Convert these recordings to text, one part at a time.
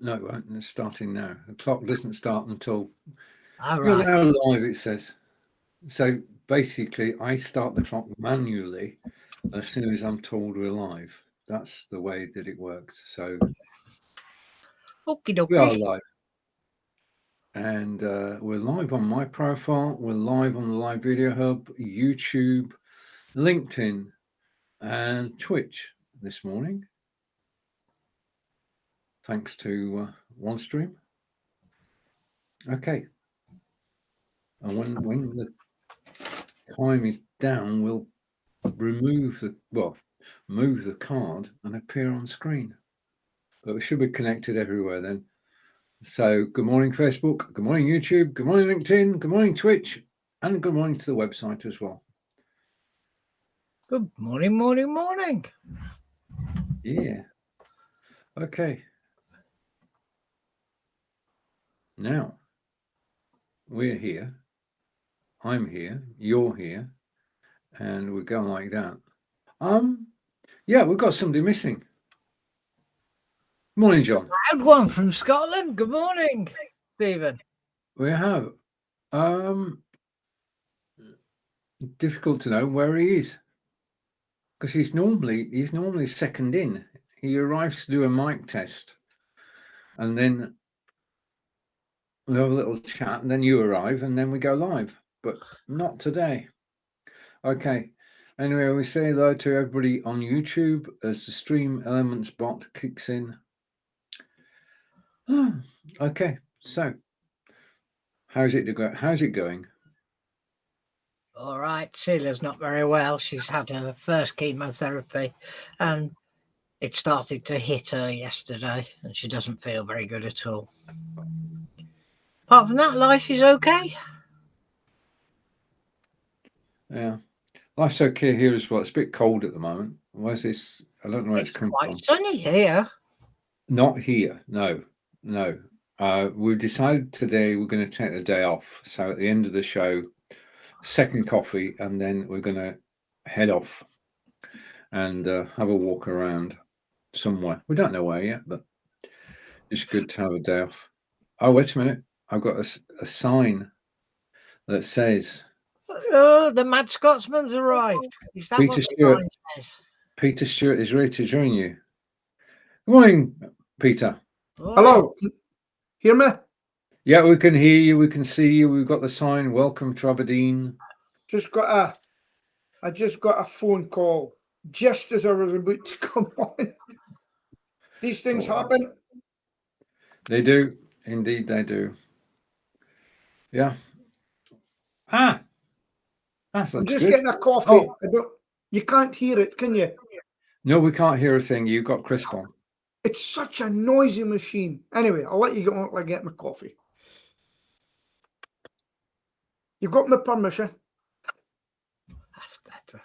No, it won't. It's starting now. The clock doesn't start until All you're right. now live, it says. So basically, I start the clock manually as soon as I'm told we're live. That's the way that it works. So Okie we are dokie. live. And we're live on my profile. We're live on the Live Video Hub, YouTube, LinkedIn, and Twitch this morning. Thanks to OneStream. Okay. And when the time is down, we'll move the card and appear on screen. But we should be connected everywhere then. So good morning, Facebook. Good morning, YouTube. Good morning, LinkedIn. Good morning, Twitch. And good morning to the website as well. Good morning, morning, morning. Yeah. Okay. Now, we're here. I'm here. You're here. And we're going like that. Yeah, we've got somebody missing. Morning, John. Loud one from Scotland. Good morning, Stephen. We have. Difficult to know where he is. Because he's normally second in. He arrives to do a mic test. And then we have a little chat, and then you arrive, and then we go live. But not today. Okay. Anyway, we say hello to everybody on YouTube as the Stream Elements bot kicks in. Okay. So, how's it going? All right. Celia's not very well. She's had her first chemotherapy, and it started to hit her yesterday, and she doesn't feel very good at all. Apart from that, life is okay. Yeah. Life's okay here as well. It's a bit cold at the moment. Where's this? I don't know where it's come from. Quite sunny here. Not here. No. We've decided today we're going to take the day off. So at the end of the show, second coffee, and then we're going to head off and have a walk around somewhere. We don't know where yet, but it's good to have a day off. Oh, wait a minute. I've got a sign that says... Oh, the Mad Scotsman's arrived. Is that Peter what Stewart, the sign says? Peter Stewart is ready to join you. Good morning, Peter. Hello. Hear me? Yeah, we can hear you. We can see you. We've got the sign. Welcome to Aberdeen. I just got a phone call just as I was about to come on. These things happen. They do. Indeed, they do. Yeah. That's I'm just good. getting a coffee. You can't hear it, can you? No, we can't hear a thing. You've got crisp on. It's such a noisy machine. Anyway, I'll let you get on while I get my coffee. You've got my permission. That's better.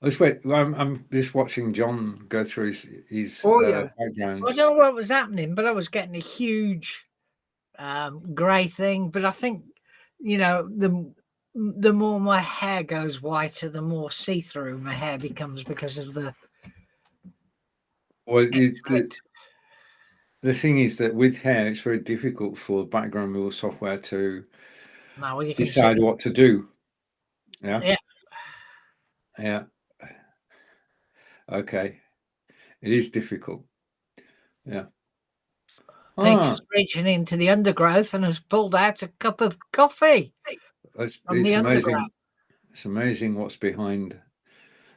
Let's wait. I'm just watching John go through his background. I don't know what was happening, but I was getting a huge grey thing. But I think, the more my hair goes whiter, the more see-through my hair becomes because of the... Well, the thing is that with hair, it's very difficult for background removal software to decide what to do. Yeah. Okay. It is difficult. Yeah. Peter's reaching into the undergrowth and has pulled out a cup of coffee from the undergrowth. It's amazing what's behind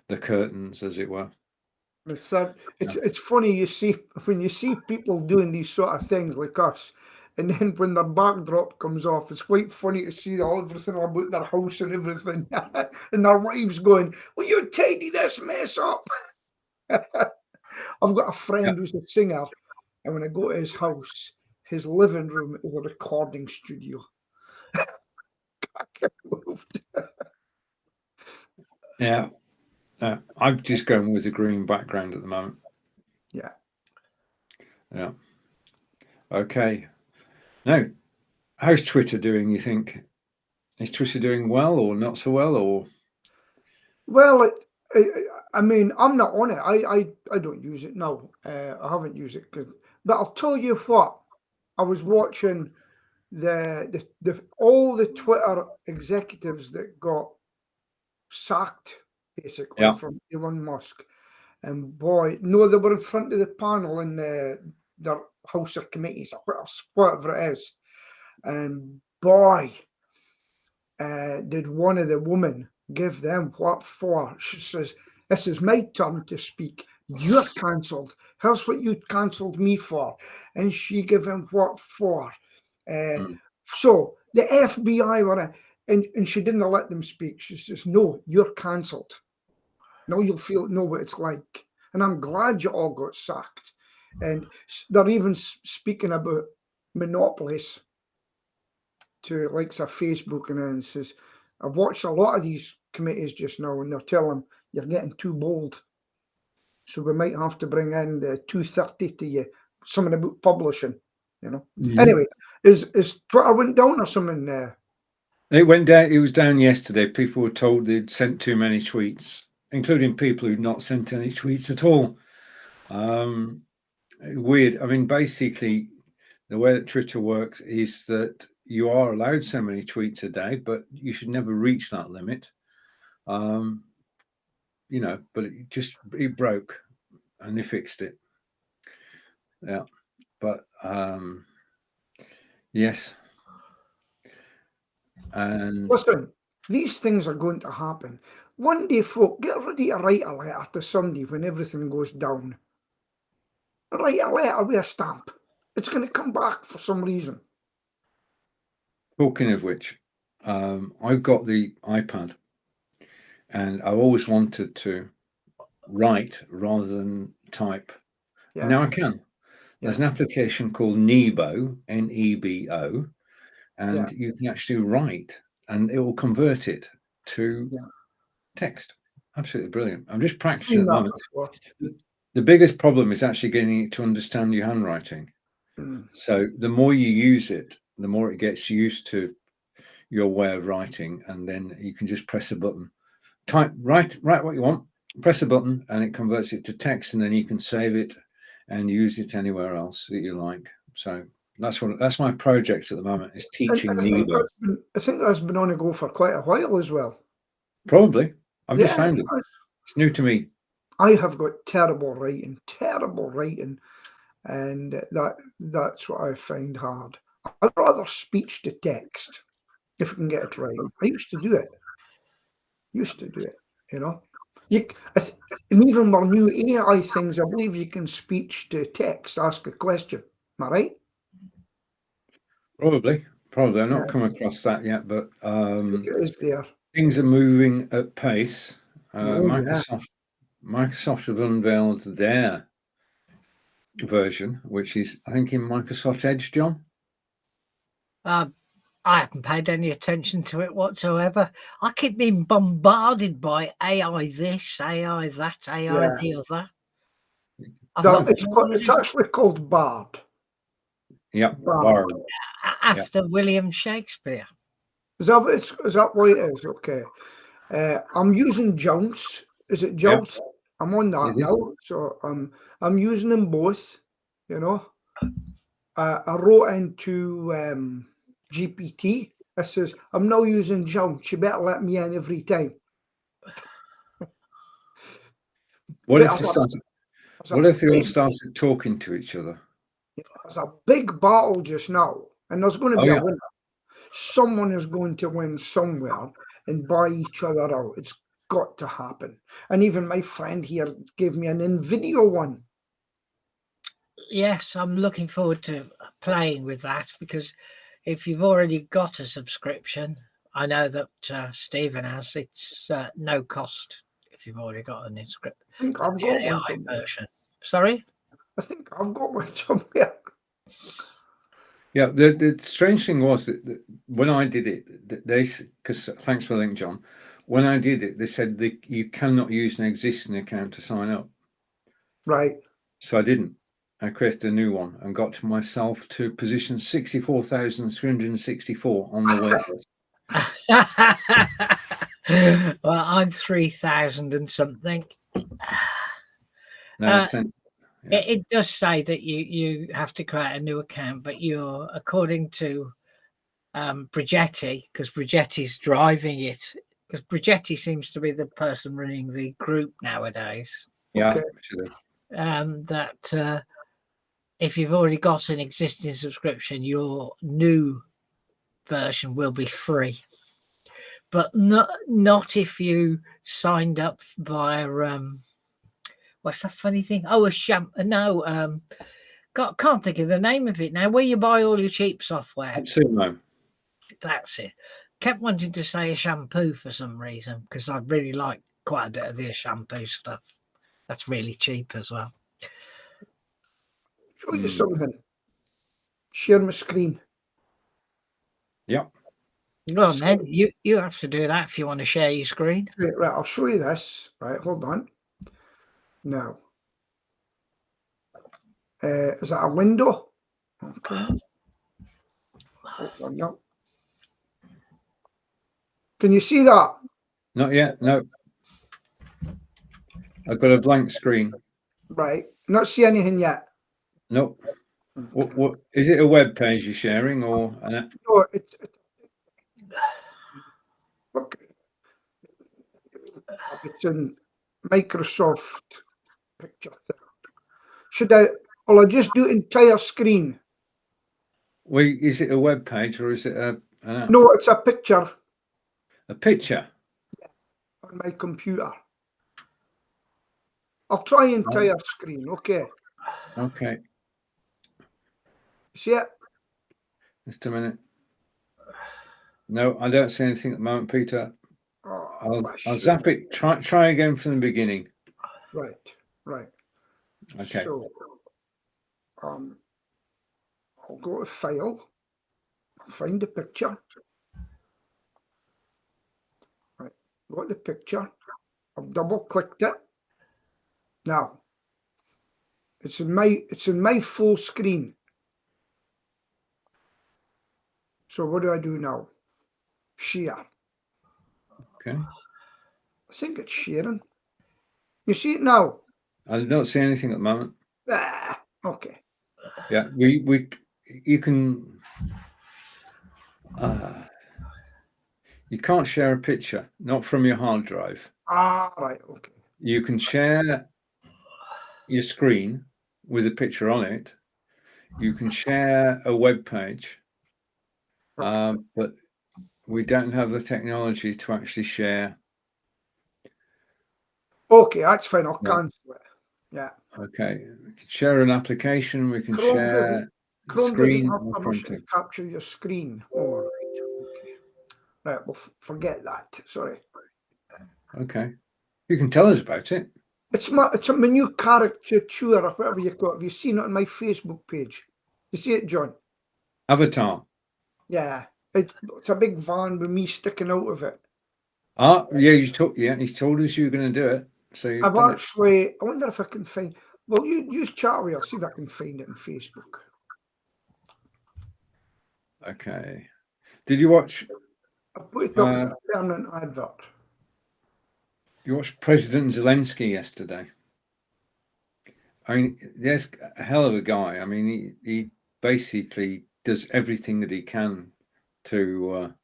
the curtains, as it were. It's funny when you see people doing these sort of things like us, and then when their backdrop comes off, it's quite funny to see everything about their house and everything, and their wives going, "Will you tidy this mess up?" I've got a friend who's a singer, and when I go to his house, his living room is a recording studio. I get moved. Yeah. I'm just going with the green background at the moment. Yeah. Okay. Now, how's Twitter doing, you think? Is Twitter doing well or not so well? Or well, I mean, I'm not on it. I don't use it now. I haven't used it because But I'll tell you what, I was watching all the Twitter executives that got sacked, basically, Yeah. from Elon Musk. And boy, no, they were in front of the panel in their House of Committees, whatever it is. And boy, did one of the women give them what for. She says, "This is my turn to speak. You're cancelled. Here's what you cancelled me for." And she gave him what for. So the FBI were, and she didn't let them speak. She says, "No, you're cancelled. Now you'll know what it's like." And I'm glad you all got sacked. And they're even speaking about monopolies to likes of Facebook and says, "I've watched a lot of these committees just now, and they're telling you're getting too bold. So we might have to bring in the 230 to you, something about publishing, you know." Anyway, is Twitter went down or something? It went down. It was down yesterday. People were told they'd sent too many tweets, including people who'd not sent any tweets at all. Weird. I mean, basically, the way that Twitter works is that you are allowed so many tweets a day, but you should never reach that limit. You know, but it broke, and they fixed it. Yeah, but yes. And listen, these things are going to happen. One day, folk, get ready to write a letter to somebody when everything goes down. Write a letter with a stamp. It's going to come back for some reason. Talking of which, I've got the iPad, and I've always wanted to write rather than type. Yeah. And now I can. There's an application called Nebo, Nebo, and you can actually write, and it will convert it to text. Absolutely brilliant. I'm just practicing at the moment. The biggest problem is actually getting it to understand your handwriting. So the more you use it, the more it gets used to your way of writing, and then you can just press a button, write what you want, press a button, and it converts it to text, and then you can save it and use it anywhere else that you like. So that's my project at the moment, is teaching Nebo. I think that's been on the go for quite a while as well. Probably. I've just found it. It's new to me. I have got terrible writing, and that's what I find hard. I'd rather speech to text if you can get it right. I used to do it, you know. And even more new AI things, I believe you can speech to text, ask a question. Am I right? Probably. I've not come across that yet, but it is there. Things are moving at pace. Microsoft have unveiled their version, which is, I think, in Microsoft Edge, John. I haven't paid any attention to it whatsoever. I keep being bombarded by AI this, AI that, AI the other. It's actually called Bard. Yeah, Bard. After William Shakespeare. Is that what it is? Okay. I'm using Jones. Is it Jones? Yep. I'm on that now. So I'm using them both, you know. I wrote into GPT. It says, "I'm now using Jones. You better let me in every time." What if they all started talking to each other? There's a big battle just now, and there's going to be a winner. Someone is going to win somewhere and buy each other out. It's got to happen. And even my friend here gave me an NVIDIA one. Yes, I'm looking forward to playing with that, because if you've already got a subscription, I know that Stephen has, it's no cost if you've already got an subscription. I think I've got one version. Sorry? I think I've got one somewhere. Yeah, the strange thing was that when I did it, because thanks for the link, John. When I did it, they said that you cannot use an existing account to sign up. Right. So I didn't. I created a new one and got to myself to position 64,364 on the wait list. Well, I'm 3,000 and something. No, Yeah. It does say that you have to create a new account, but you're, according to Brigetti, because Brigetti's driving it, because Brigetti seems to be the person running the group nowadays. Yeah. Okay. Actually. That if you've already got an existing subscription, your new version will be free, but not if you signed up via what's that funny thing? Oh, can't think of the name of it now. Where you buy all your cheap software. Sumo. That's it. Kept wanting to say a shampoo for some reason because I really like quite a bit of the shampoo stuff. That's really cheap as well. Show you something. Share my screen. Yep. Go on, then. You have to do that if you want to share your screen. Right, I'll show you this. Right, hold on. Now, is that a window? Okay. Hold on, no. Can you see that? Not yet. No. I've got a blank screen. Right. Not see anything yet. Nope. Okay. What is it? A web page you're sharing or an? No, it's in Microsoft Picture. Will I just do entire screen? Well, is it a web page or is it an app? No, it's a picture A picture on my computer. I'll try entire screen, okay? Okay. See it? Just a minute. No, I don't see anything at the moment, Peter. Oh, I'll zap it. Try again from the beginning. Right. Okay. So, I'll go to File. I'll find the picture. Right. Got the picture. I've double clicked it. Now, it's in my full screen. So what do I do now? Share. Okay. I think it's sharing. You see it now? I don't see anything at the moment. Okay. Yeah, you can. You can't share a picture, not from your hard drive. Right. Okay. You can share your screen with a picture on it. You can share a web page, but we don't have the technology to actually share. Okay, that's fine. I'll cancel it. Yeah. Okay. We can share an application. We can Chrome share doesn't screen have or permission to content. capture your screen. Oh, right. Okay. Right. Well, forget that. Sorry. Okay. You can tell us about it. It's my new caricature or whatever you call it. Have you seen it on my Facebook page? You see it, John? Avatar. Yeah. It's a big van with me sticking out of it. Yeah, you told us you were going to do it. So I wonder if I can find. Well, you use Chatway. I'll see if I can find it on Facebook. Okay. Did you watch? I put it up as a permanent advert. You watched President Zelensky yesterday. I mean, there's a hell of a guy. I mean, he basically does everything that he can to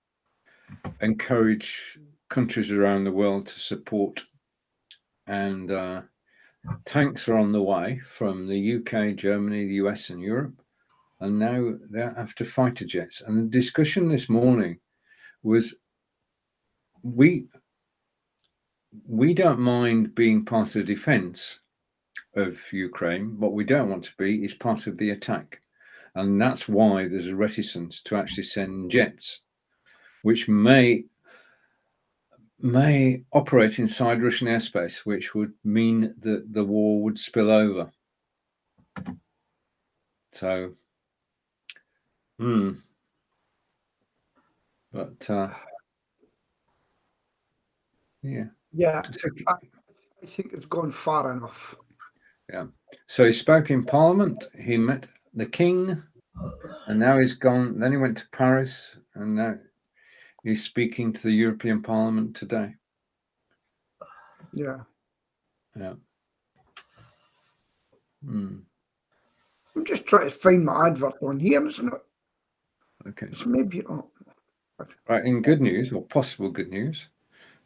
encourage countries around the world to support. And tanks are on the way from the UK, Germany, the US, and Europe. And now they're after fighter jets. And the discussion this morning was we don't mind being part of the defense of Ukraine. What we don't want to be is part of the attack. And that's why there's a reticence to actually send jets, which may operate inside Russian airspace, which would mean that the war would spill over. So, but yeah. I think it's gone far enough. Yeah. So he spoke in Parliament. He met the King, and now he's gone. Then he went to Paris, and now he's speaking to the European Parliament today. Yeah. Yeah. Hmm. I'm just trying to find my advert on here. It's not. Okay. It's maybe. Oh, Right. In good news, or possible good news,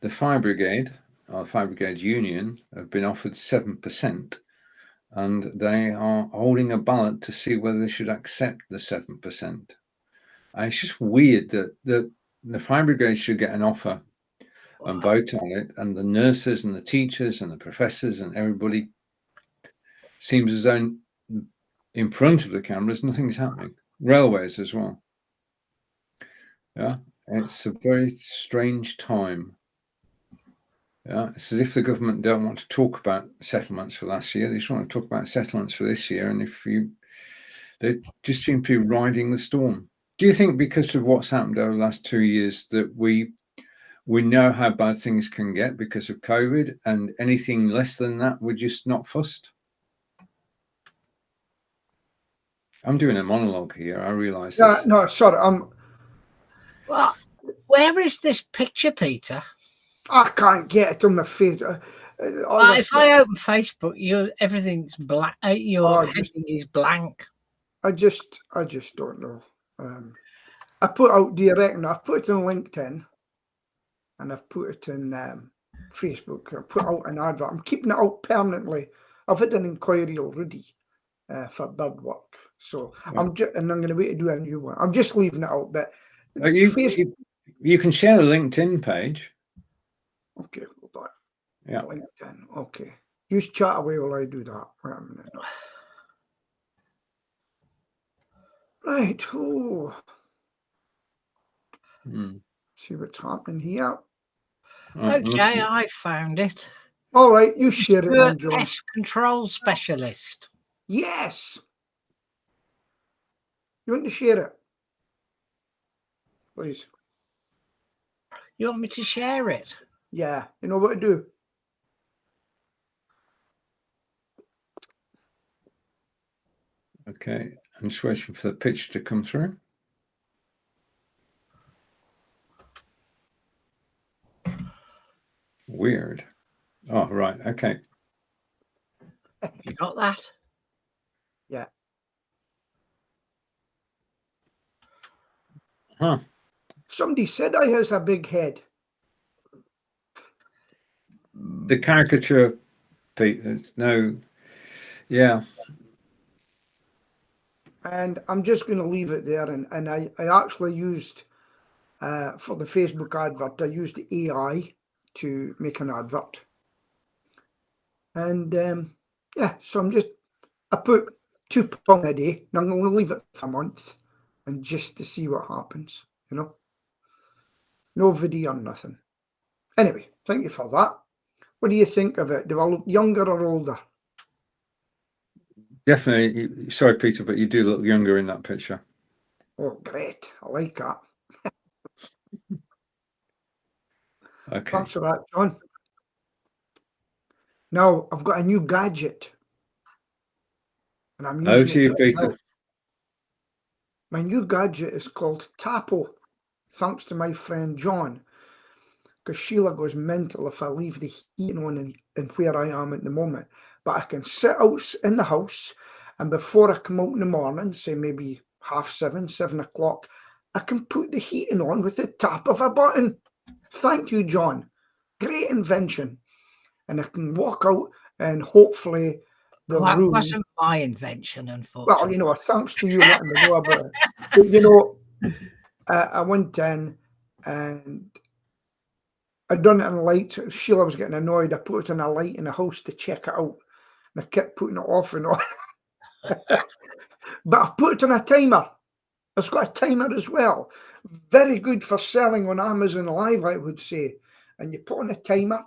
the Fire Brigade, our Fire Brigade Union, have been offered 7%, and they are holding a ballot to see whether they should accept the 7%. It's just weird that the Fire Brigade should get an offer and vote on it, and the nurses and the teachers and the professors and everybody seems as though in front of the cameras nothing's happening. Railways as well. Yeah, it's a very strange time. Yeah, it's as if the government don't want to talk about settlements for last year. They just want to talk about settlements for this year, and they just seem to be riding the storm. Do you think because of what's happened over the last 2 years that we know how bad things can get because of COVID, and anything less than that, we're just not fussed? I'm doing a monologue here. I realise this. no, sorry. Well, where is this picture, Peter? I can't get it on my face. If I open Facebook, everything's black. Your heading is blank. I just don't know. I put out. Do you reckon? I've put it on LinkedIn, and I've put it in Facebook. I put out an advert. I'm keeping it out permanently. I've had an inquiry already for bird work, so I'm going to wait to do a new one. I'm just leaving it out. But you can share a LinkedIn page. Okay, hold on. Yeah. LinkedIn. Okay. Use chat away while I do that. Wait a minute. Right. Oh. See what's happening here. Okay, I found it. All right, you share it then, John. Pest control specialist. Yes. You want to share it? Please. You want me to share it? Yeah. You know what to do? Okay. I'm just waiting for the pitch to come through. Weird. Oh, right. Okay. You got that? Yeah. Huh. Somebody said I has a big head. The caricature, Pete, there's no, yeah. And I'm just going to leave it there. And I actually used, for the Facebook advert, I used AI to make an advert. And yeah, so I put £2 a day, and I'm going to leave it for a month, and just to see what happens, you know. No video or nothing. Anyway, thank you for that. What do you think of it? Do I look younger or older? Definitely. Sorry, Peter, but you do look younger in that picture. Oh, great. I like that. Okay. Thanks for that, John. Now, I've got a new gadget. And I'm using Over to you, Peter. now. My new gadget is called Tapo, thanks to my friend John, because Sheila goes mental if I leave the heating on in where I am at the moment. But I can sit out in the house, and before I come out in the morning, say maybe 7:30, 7 o'clock, I can put the heating on with the tap of a button. Thank you, John. Great invention. And I can walk out and hopefully the That room. wasn't my invention, unfortunately. Well, you know, thanks to you letting me know about it. But, you know, I went in and I'd done it in light. Sheila was getting annoyed. I put it in a light in the house to check it out. And I kept putting it off and on. But I've put it on a timer. It's got a timer as well. Very good for selling on Amazon Live, I would say. And you put on a timer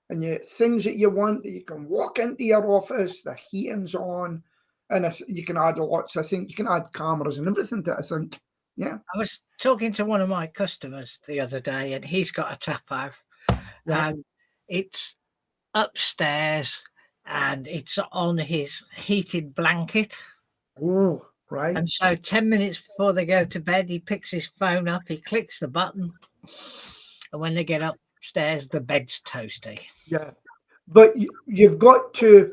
and things that you want, you can walk into your office, the heating's on, and you can add lots. I think you can add cameras and everything to it, I think. Yeah. I was talking to one of my customers the other day, and he's got a Tapo, and it's upstairs, and it's on his heated blanket. Oh, right. And so 10 minutes before they go to bed, he picks his phone up, he clicks the button, and when they get upstairs, the bed's toasty. Yeah. But you've got to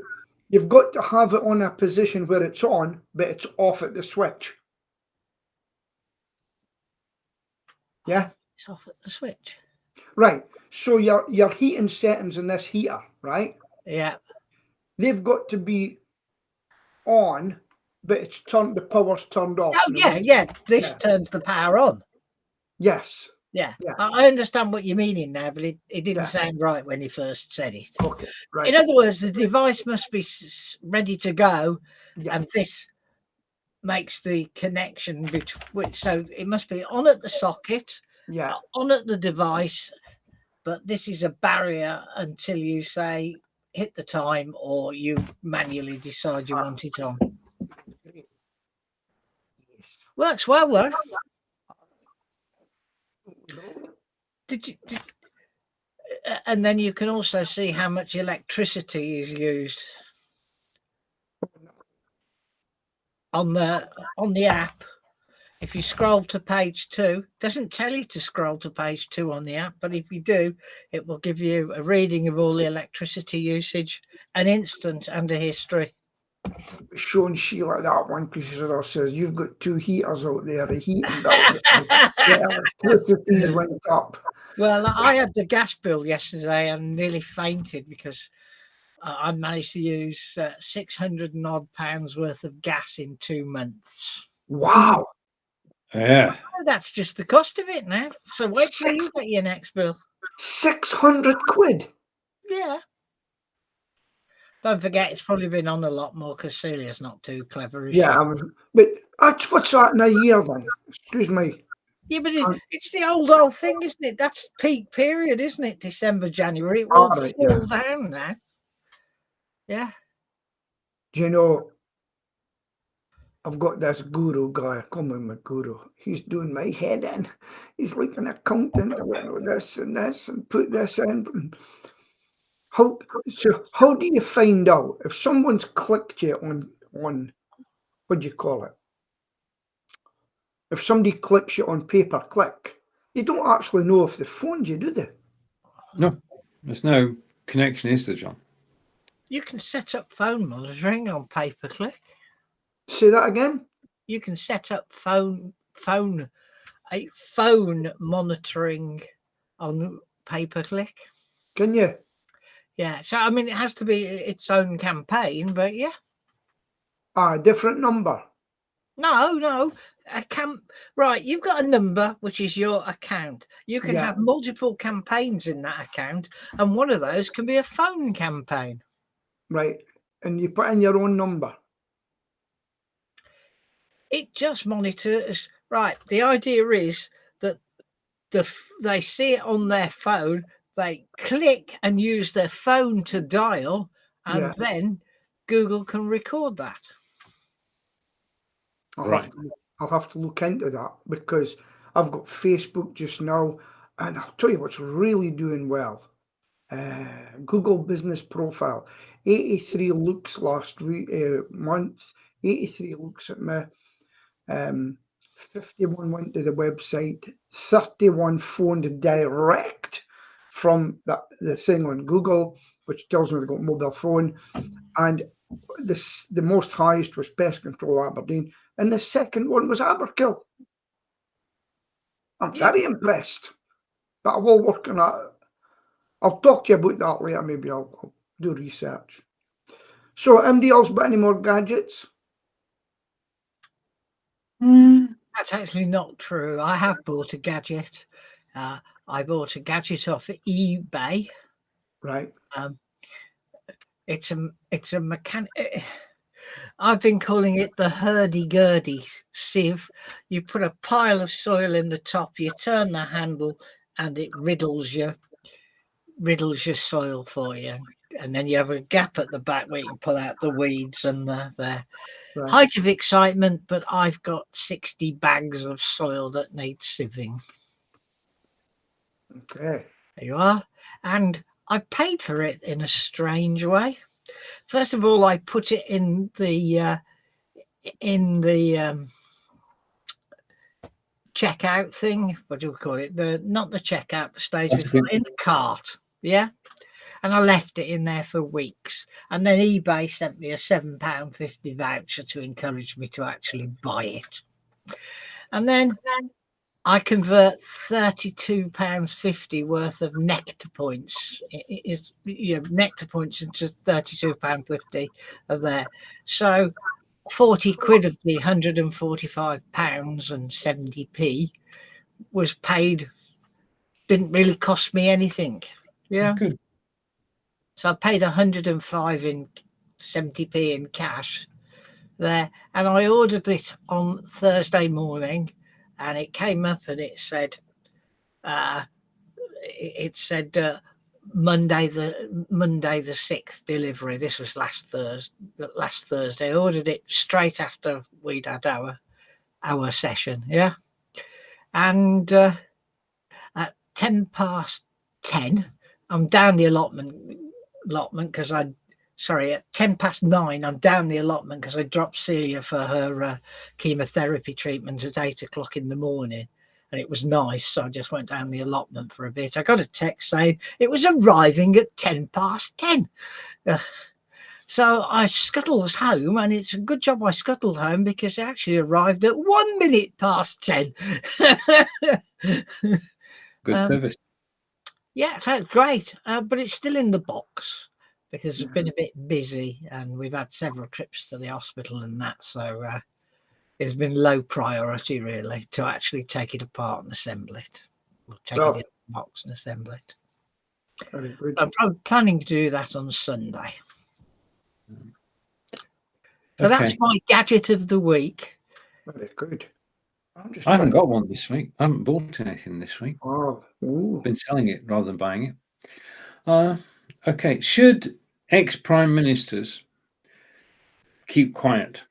You've got to have it on a position where it's on, but it's off at the switch. Yeah? It's off at the switch. Right. So your heating settings in this heater, right? Yeah. They've got to be on, but it's turned. The power's turned off. Oh, yeah. This turns the power on. Yes. Yeah. Yeah. I understand what you're meaning now, but it didn't Yeah. sound right when he first said it. Okay. Right. In other words, the device must be ready to go, Yeah. and this makes the connection between. So it must be on at the socket, Yeah. on at the device, but this is a barrier until you say hit the time or you manually decide you want it on. Works well, though. And then you can also see how much electricity is used on the app. If you scroll to page 2, it doesn't tell you to scroll to page 2 on the app, but if you do, it will give you a reading of all the electricity usage, an instant and a history. Showing Sheila that one because she says you've got 2 heaters out there. The heating bills, the electricity went up. Well, I had the gas bill yesterday and nearly fainted because I managed to use 600 and odd pounds worth of gas in 2 months. Wow. Yeah. Oh, that's just the cost of it now. So wait till you get your next bill. 600 quid. Yeah. Don't forget, it's probably been on a lot more because Celia's not too clever, is she? But what's that in a year then? Excuse me. Yeah, but it's the old thing, isn't it? That's peak period, isn't it? December, January. It will fall down now. Yeah. Do you know, I've got this guru guy. I call him my guru. He's doing my head in. He's like an accountant. I went with this and put this in. How do you find out if someone's clicked you on what do you call it? If somebody clicks you on pay-per-click, you don't actually know if they phoned you, do they? No, there's no connection, is there, John? You can set up phone monitoring on pay-per-click. Say that again? You can set up phone monitoring on pay-per-click. Can you? Yeah. So, I mean, it has to be its own campaign, but yeah. Different number. No. Right, you've got a number, which is your account. You can have multiple campaigns in that account, and one of those can be a phone campaign. Right. And you put in your own number. It just monitors. Right. The idea is that they see it on their phone, they click and use their phone to dial, and then Google can record that. I'll have to look into that because I've got Facebook just now, and I'll tell you what's really doing well. Google Business Profile, 83 looks last month, 83 looks at me, 51 went to the website, 31 phoned direct from the thing on Google, which tells me they've got a mobile phone, and the most highest was Pest Control Aberdeen, and the second one was Aberkill. I'm very impressed, but I will work on that. I'll talk to you about that later. Maybe I'll do research. So, anybody else got any more gadgets? That's actually not true. I have bought a gadget. I bought a gadget off eBay. Right. It's a mechanic. I've been calling it the hurdy-gurdy sieve. You put a pile of soil in the top, you turn the handle, and it riddles your soil for you. And then you have a gap at the back where you can pull out the weeds and the height of excitement. But I've got 60 bags of soil that need sieving. Okay. There you are. And I paid for it in a strange way. First of all, I put it in the checkout thing. What do we call it? Not the checkout, the stage before, in the cart. Yeah. and I left it in there for weeks. And then eBay sent me a £7.50 voucher to encourage me to actually buy it. And then I convert £32.50 worth of nectar points. It's nectar points is just £32.50 of there. So 40 quid of the £145.70 was paid. Didn't really cost me anything. Yeah. That's good. So I paid 105.70 in cash there, and I ordered it on Thursday morning, and it came up and it said, Monday the 6th delivery. This was last Thursday. I ordered it straight after we'd had our session, yeah, and at 10:10, I'm down the allotment because at 9, I'm down the allotment because I dropped Celia for her chemotherapy treatment at 8 o'clock in the morning, and it was nice, so I just went down the allotment for a bit. I got a text saying it was arriving at 10:10. So I scuttled home, and it's a good job I scuttled home because it actually arrived at 1 minute past 10. Good service. Yeah, so it's great, but it's still in the box because it's been a bit busy, and we've had several trips to the hospital and that, so it's been low priority really to actually take it apart and assemble it. We'll take it in the box and assemble it. Very good. I'm probably planning to do that on Sunday. So that's my gadget of the week. Very good. I haven't got one this week. I haven't bought anything this week. Oh, been selling it rather than buying it. Okay, should ex-prime ministers keep quiet?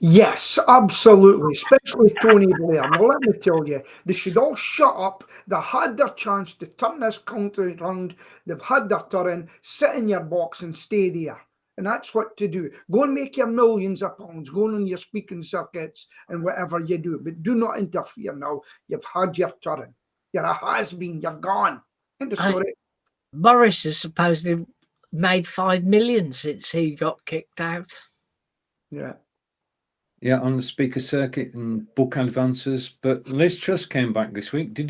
yes, absolutely, especially Tony Blair. Now, let me tell you, they should all shut up. They had their chance to turn this country around. They've had their turn. Sit in your box and stay there. And that's what to do. Go and make your millions of pounds, go on your speaking circuits and whatever you do. But do not interfere now. You've had your turn. You're a has-been. You're gone. End of story. Boris has supposedly made 5 million since he got kicked out. Yeah. Yeah, on the speaker circuit and book advances. But Liz Truss came back this week. Did you